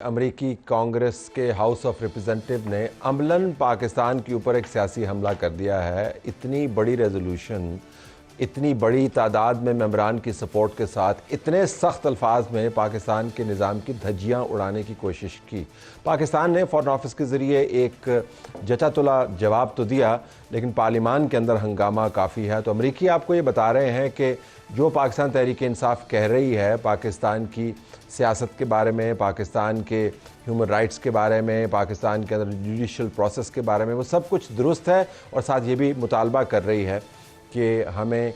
अमरीकी कांग्रेस के house of representative ने अमलन पाकिस्तान के ऊपर एक सियासी हमला कर दिया है। इतनी बड़ी रेजोल्यूशन, इतनी बड़ी तादाद में मेंबरान की सपोर्ट के साथ इतने सख्त अल्फाज में पाकिस्तान के निज़ाम की धज्जियाँ उड़ाने की कोशिश की। पाकिस्तान ने फ़ॉरेन ऑफिस के ज़रिए एक जचा तुला जवाब तो दिया, लेकिन पार्लिमान के अंदर हंगामा काफ़ी है। तो अमरीकी आपको ये बता रहे हैं कि जो पाकिस्तान तहरीक इंसाफ कह रही है पाकिस्तान की सियासत के बारे में, पाकिस्तान के ह्यूमन राइट्स के बारे में, पाकिस्तान के अंदर जुडिशल प्रोसेस के बारे में, वो सब कुछ दुरुस्त है। और साथ ये भी मुतालबा कर रही है कि हमें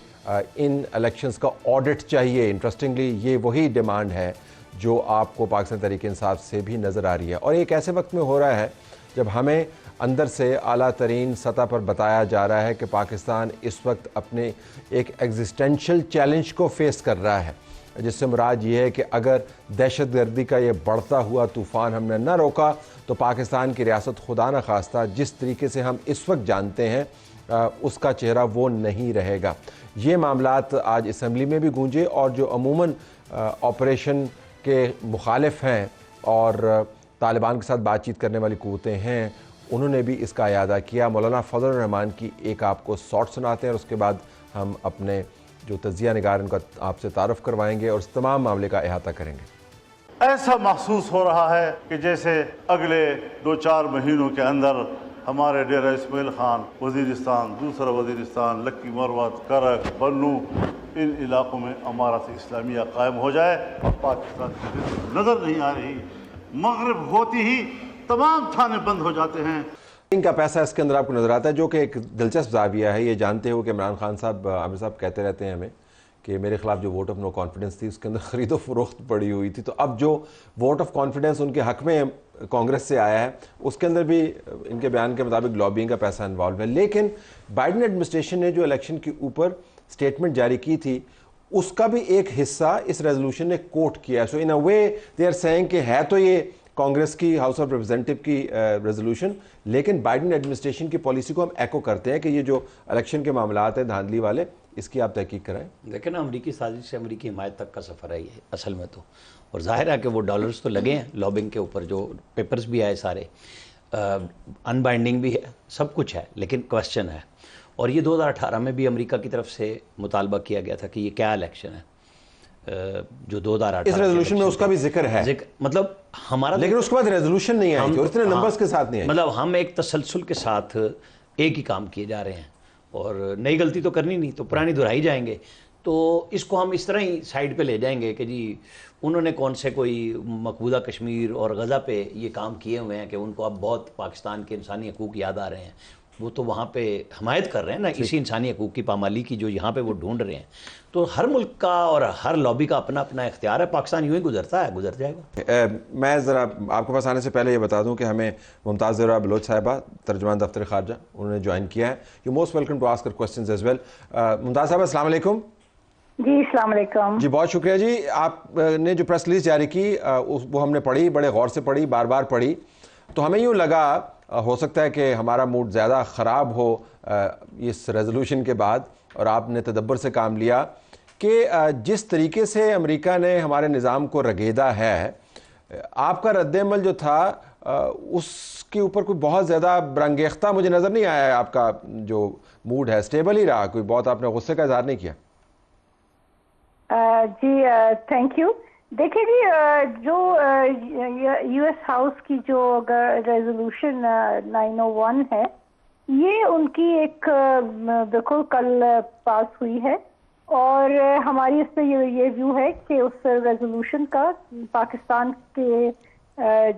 इन इलेक्शंस का ऑडिट चाहिए। इंटरेस्टिंगली ये वही डिमांड है जो आपको पाकिस्तान तहरीक इंसाफ से भी नज़र आ रही है। और एक ऐसे वक्त में हो रहा है जब हमें अंदर से आला तरीन सतह पर बताया जा रहा है कि पाकिस्तान इस वक्त अपने एक एग्जिस्टेंशियल चैलेंज को फेस कर रहा है, जिससे मुराद ये है कि अगर दहशतगर्दी का ये बढ़ता हुआ तूफ़ान हमने न रोका तो पाकिस्तान की रियासत खुदा न खास्ता जिस तरीके से हम इस वक्त जानते हैं उसका चेहरा वो नहीं रहेगा। ये मामलात आज असम्बली में भी गूंजे और जो अमूमन ऑपरेशन के मुखालिफ हैं और तालिबान के साथ बातचीत करने वाली क़ुव्वतें हैं, उन्होंने भी इसका इयादा किया। मौलाना फजल रहमान की एक आपको शॉर्ट सुनाते हैं और उसके बाद हम अपने जो तजिया निगार उनका आपसे तारुफ करवाएंगे और इस तमाम मामले का अहाता करेंगे। ऐसा महसूस हो रहा है कि जैसे अगले 2-4 महीनों के अंदर हमारे डेरा इस्माइल खान, वज़ीरिस्तान, दूसरा वज़ीरिस्तान, लक्की मरवत, करक, बन्नू, इन इलाकों में अमारत इस्लामिया कायम हो जाए और पाकिस्तान की नज़र नहीं आ रही। मगरिब होती ही तमाम थाने बंद हो जाते हैं। इनका पैसा इसके अंदर आपको नज़र आता है, जो कि एक दिलचस्प ज़ाविया है। ये जानते हो कि इमरान खान साहब, आमिर साहब कहते रहते हैं हमें कि मेरे खिलाफ जो वोट ऑफ नो कॉन्फिडेंस थी उसके अंदर ख़रीदो फरोख्त पड़ी हुई थी। तो अब जो वोट ऑफ कॉन्फिडेंस उनके हक़ में कांग्रेस से आया है उसके अंदर भी इनके बयान के मुताबिक लॉबिंग का पैसा इन्वॉल्व है। लेकिन बाइडन एडमिनिस्ट्रेशन ने जो इलेक्शन के ऊपर स्टेटमेंट जारी की थी उसका भी एक हिस्सा इस रेजोल्यूशन ने कोट किया। सो इन अ वे दे आर सेइंग कि है तो ये कांग्रेस की हाउस ऑफ रिप्रेजेंटेटिव की रेजोल्यूशन, लेकिन बाइडन एडमिनिस्ट्रेशन की पॉलिसी को हम एको करते हैं कि ये जो इलेक्शन के मामलात हैं धांधली वाले, इसकी आप तहकीक कराएं। देखिए ना, अमरीकी साजिश से अमरीकी हिमायत तक का सफ़र है ये असल में तो, और जाहिर है कि वो डॉलर्स तो लगे हैं लॉबिंग के ऊपर, जो पेपर्स भी आए सारे, अनबाइंडिंग भी है, सब कुछ है, लेकिन क्वेश्चन है। और ये 2018 में भी अमेरिका की तरफ से मुतालबा किया गया था कि ये क्या इलेक्शन है, जो 2018 इस रेजोल्यूशन में उसका भी जिक्र है, मतलब हमारा, लेकिन उसके बाद रेजोल्यूशन नहीं आई और इतने नंबर्स के साथ नहीं आई। मतलब हम एक तसलसल के साथ एक ही काम किए जा रहे हैं और नई गलती तो करनी नहीं, तो पुरानी दोहराई जाएंगे। तो इसको हम इस तरह ही साइड पे ले जाएंगे कि जी उन्होंने कौन से कोई मकबूजा कश्मीर और गज़ा पे ये काम किए हुए हैं कि उनको अब बहुत पाकिस्तान के इंसानी हकूक़ याद आ रहे हैं। वो तो वहाँ पे हमायत कर रहे हैं ना इसी इंसानी हकूक़ की पामाली की, जो यहाँ पे वो ढूंढ रहे हैं। तो हर मुल्क का और हर लॉबी का अपना अपना इख्तियार है। पाकिस्तान यूँ ही गुजरता है, गुजर जाएगा। मैं ज़रा आपके पास आने से पहले ये बता दूं कि हमें मुमताज़ ज़हरा बलोच साहिबा, तर्जुमान दफ्तर ख़ारजा, उन्होंने ज्वाइन किया है। You most welcome to ask questions as well. Mumtaz साहिबा, अस्सलाम वालेकुम। जी अस्सलाम वालेकुम। जी बहुत शुक्रिया जी। आपने जो प्रेस रिलीज जारी की वो हमने पढ़ी, बड़े गौर से पढ़ी, बार बार पढ़ी। तो हमें यूँ लगा, हो सकता है कि हमारा मूड ज़्यादा ख़राब हो इस रेजोल्यूशन के बाद, और आपने तदब्बर से काम लिया कि जिस तरीके से अमेरिका ने हमारे निज़ाम को रगेदा है, आपका रद्द-ए-अमल जो था उसके ऊपर कोई बहुत ज़्यादा बरंगेख्ता मुझे नज़र नहीं आया। आपका जो मूड है स्टेबल ही रहा, कोई बहुत आपने गुस्से का इज़हार नहीं किया। जी थैंक यू। देखिए जी, जो यूएस हाउस की जो रेजोल्यूशन 901 है, ये उनकी एक बिल्कुल कल पास हुई है और हमारी इस पर ये व्यू है कि उस रेजोल्यूशन का पाकिस्तान के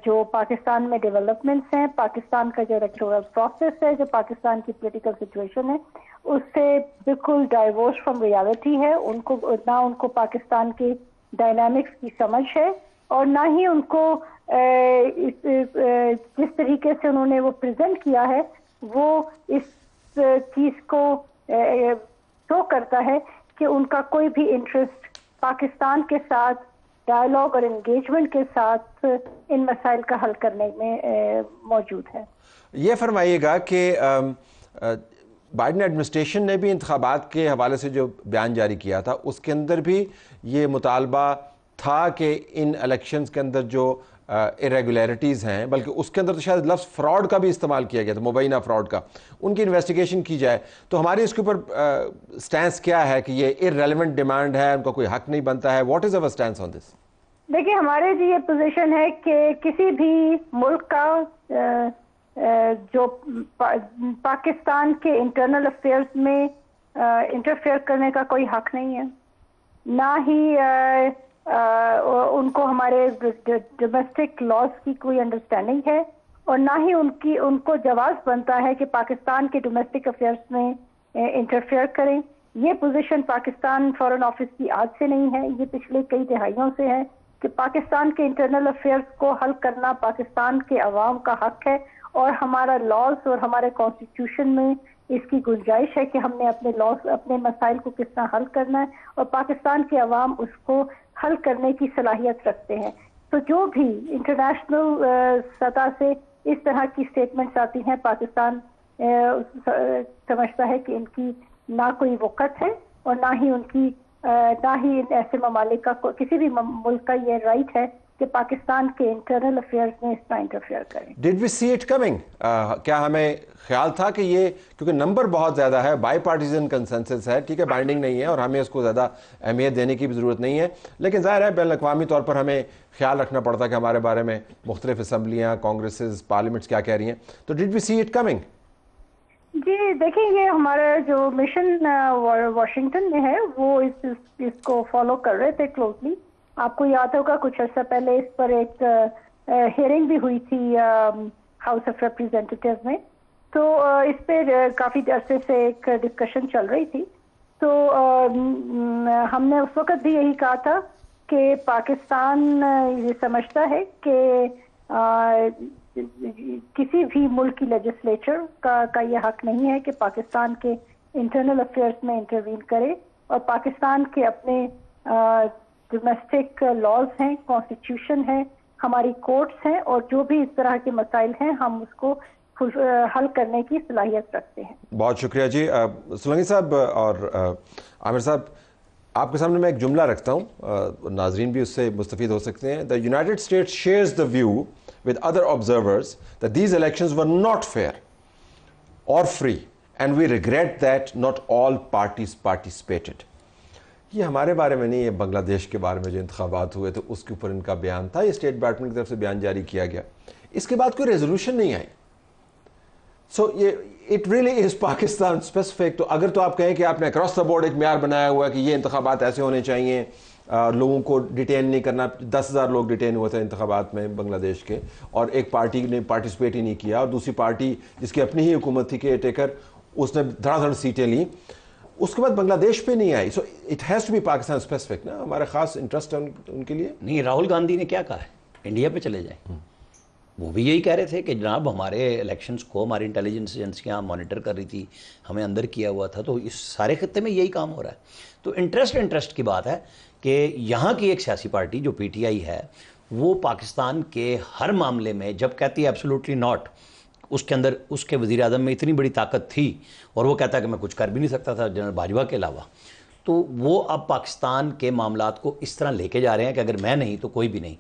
जो पाकिस्तान में डेवलपमेंट्स हैं, पाकिस्तान का जो इलेक्टोरल प्रोसेस है, जो पाकिस्तान की पॉलिटिकल सिचुएशन है, उससे बिल्कुल डाइवोर्स फ्रॉम रियलिटी है। उनको पाकिस्तान के डायनामिक्स की समझ है और ना ही उनको जिस तरीके से उन्होंने वो प्रेजेंट किया है वो इस चीज़ को शो करता है कि उनका कोई भी इंटरेस्ट पाकिस्तान के साथ डायलॉग और एंगेजमेंट के साथ इन मसाइल का हल करने में मौजूद है। ये फरमाइएगा कि बाइडन एडमिनिस्ट्रेशन ने भी इंतखाबात के हवाले से जो बयान जारी किया था उसके अंदर भी ये मुतालबा था कि इन इलेक्शंस के अंदर जो irregularities ہیں, بلکہ اس کے اندر تو شاید لفظ فراڈ کا بھی استعمال کیا گیا تھا, مبینہ فراڈ کا, ان کی انویسٹیگیشن کی جائے. تو ہماری اس کے اوپر سٹینس کیا ہے کہ یہ irrelevant ڈیمانڈ ہے, ان کا کوئی حق نہیں بنتا ہے؟ واٹ از اوور سٹینس آن دس؟ دیکھیے ہمارے جی یہ پوزیشن ہے کہ کسی بھی ملک کا جو پاکستان کے انٹرنل افیئرز میں انٹرفیئر کرنے کا کوئی حق نہیں ہے, نہ ہی ان کو ہمارے ڈومیسٹک لاز کی کوئی انڈرسٹینڈنگ ہے, اور نہ ہی ان کو جواز بنتا ہے کہ پاکستان کے ڈومیسٹک افیئرز میں انٹرفیئر کریں. یہ پوزیشن پاکستان فارن آفس کی آج سے نہیں ہے, یہ پچھلے کئی دہائیوں سے ہے کہ پاکستان کے انٹرنل افیئرز کو حل کرنا پاکستان کے عوام کا حق ہے, اور ہمارا لاز اور ہمارے کانسٹیٹیوشن میں اس کی گنجائش ہے کہ ہم نے اپنے لاز, اپنے مسائل کو کس طرح حل کرنا ہے, اور پاکستان کے عوام اس کو حل کرنے کی صلاحیت رکھتے ہیں. تو جو بھی انٹرنیشنل سطح سے اس طرح کی سٹیٹمنٹس آتی ہیں, پاکستان سمجھتا ہے کہ ان کی نہ کوئی وقت ہے, اور نہ ہی ایسے ممالک کا کسی بھی ملک کا یہ رائٹ ہے کہ پاکستان کے انٹرنل افیئرز میں اس طرح انٹرفیئر کریں. ڈڈ وی سی اٹ کمنگ؟ کیا ہمیں خیال تھا کہ یہ, کیونکہ نمبر بہت زیادہ ہے, بائی پارٹیزن کنسنسس ہے, ٹھیک ہے, بائنڈنگ نہیں ہے اور ہمیں اس کو زیادہ اہمیت دینے کی بھی ضرورت نہیں ہے, لیکن ظاہر ہے بین الاقوامی طور پر ہمیں خیال رکھنا پڑتا ہے کہ ہمارے بارے میں مختلف اسمبلیاں, کانگریسز, پارلیمنٹس کیا کہہ رہی ہیں. تو ڈڈ وی سی اٹ کمنگ؟ جی دیکھیں, یہ ہمارا جو مشن واشنگٹن میں ہے وہ اس کو فالو کر رہے تھے کلوزلی. آپ کو یاد ہوگا کچھ عرصہ پہلے اس پر ایک ہیئرنگ بھی ہوئی تھی ہاؤس آف ریپرزینٹیٹیو میں, تو اس پہ کافی عرصے سے ایک ڈسکشن چل رہی تھی. تو ہم نے اس وقت بھی یہی کہا تھا کہ پاکستان یہ سمجھتا ہے کہ کسی بھی ملک کی لیجسلیچر کا یہ حق نہیں ہے کہ پاکستان کے انٹرنل افیئرز میں انٹروین کرے, اور پاکستان کے اپنے ڈومیسٹک لاز ہیں, کانسٹیٹیوشن ہے, ہماری کورٹس ہیں, اور جو بھی اس طرح کے مسائل ہیں ہم اس کو حل کرنے کی صلاحیت رکھتے ہیں. بہت شکریہ جی. سولنگی صاحب اور عامر صاحب, آپ کے سامنے میں ایک جملہ رکھتا ہوں, ناظرین بھی اس سے مستفید ہو سکتے ہیں. The United States shares the view with other observers that these elections were not fair or free and we regret that not all parties participated. یہ ہمارے بارے میں نہیں, یہ بنگلہ دیش کے بارے میں جو انتخابات ہوئے تھے اس کے اوپر ان کا بیان تھا. یہ اسٹیٹ ڈپارٹمنٹ کی طرف سے بیان جاری کیا گیا, اس کے بعد کوئی ریزولوشن نہیں آئی. سو یہ it really is Pakistan specific. تو اگر تو آپ کہیں کہ آپ نے اکراس دا بورڈ ایک معیار بنایا ہوا ہے کہ یہ انتخابات ایسے ہونے چاہیے, لوگوں کو ڈیٹین نہیں کرنا, 10,000 لوگ ڈیٹین ہوئے تھے انتخابات میں بنگلہ دیش کے, اور ایک پارٹی نے پارٹیسپیٹ ہی نہیں کیا, اور دوسری پارٹی جس کی اپنی ہی حکومت تھی کیئر ٹیکر, اس نے دھڑا دھڑ سیٹیں لیں, اس کے بعد بنگلہ دیش پہ نہیں آئی. So it has to be Pakistan specific نا, ہمارا خاص انٹرسٹ ہے ان کے لیے. نہیں, راہل گاندھی نے کیا کہا ہے, انڈیا پہ چلے جائیں. وہ بھی یہی کہہ رہے تھے کہ جناب ہمارے الیکشنز کو ہماری انٹیلیجنس ایجنسیاں مانیٹر کر رہی تھی, ہمیں اندر کیا ہوا تھا, تو اس سارے خطے میں یہی کام ہو رہا ہے. تو انٹرسٹ کی بات ہے کہ یہاں کی ایک سیاسی پارٹی جو پی ٹی آئی ہے وہ پاکستان کے ہر معاملے میں جب کہتی ہے ایبسولوٹلی ناٹ, اس کے اندر اس کے وزیر اعظم میں اتنی بڑی طاقت تھی اور وہ کہتا ہے کہ میں کچھ کر بھی نہیں سکتا تھا جنرل باجوہ کے علاوہ, تو وہ اب پاکستان کے معاملات کو اس طرح لے کے جا رہے ہیں کہ اگر میں نہیں تو کوئی بھی نہیں.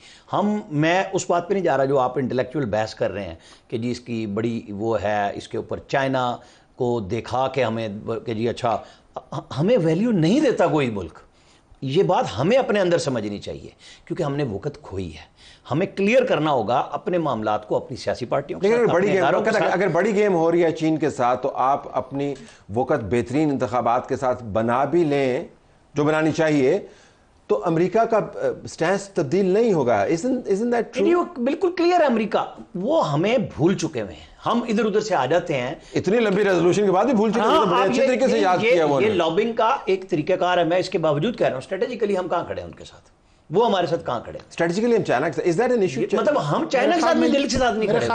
میں اس بات پہ نہیں جا رہا جو آپ انٹلیکچوئل بحث کر رہے ہیں کہ جی اس کی بڑی وہ ہے, اس کے اوپر چائنا کو دیکھا کہ ہمیں کہ جی اچھا ہمیں ویلیو نہیں دیتا کوئی ملک. یہ بات ہمیں اپنے اندر سمجھنی چاہیے کیونکہ ہم نے وقت کھوئی ہے. ہمیں کلیئر کرنا ہوگا اپنے معاملات کو اپنی سیاسی پارٹیوں کے ساتھ. اگر بڑی گیم ہو رہی ہے چین کے ساتھ تو آپ اپنی وقت بہترین انتخابات کے ساتھ بنا بھی لیں جو بنانی چاہیے, تو امریکہ کا سٹینس تبدیل نہیں ہوگا. Isn't that true? بالکل کلیئر ہے امریکہ, وہ ہمیں بھول چکے ہوئے ہیں, ہم ادھر ادھر سے آ جاتے ہیں. اتنی لمبی ریزولوشن کے بعد بھی بھول چکے ہیں, بڑے اچھے طریقے سے یاد کیا وہ. یہ لابنگ کا ایک طریقہ کار ہے. میں اس کے باوجود کہہ رہا ہوں اسٹریٹجیکلی ہم کہاں کھڑے ہیں ان کے ساتھ, وہ ہمارے ساتھ کہاں کھڑے ہیں. اسٹریٹجیکلی ہم چائنا کے ساتھ, is that an issue? مطلب ہم چائنا کے ساتھ میں دل کے ساتھ نہیں کھڑے.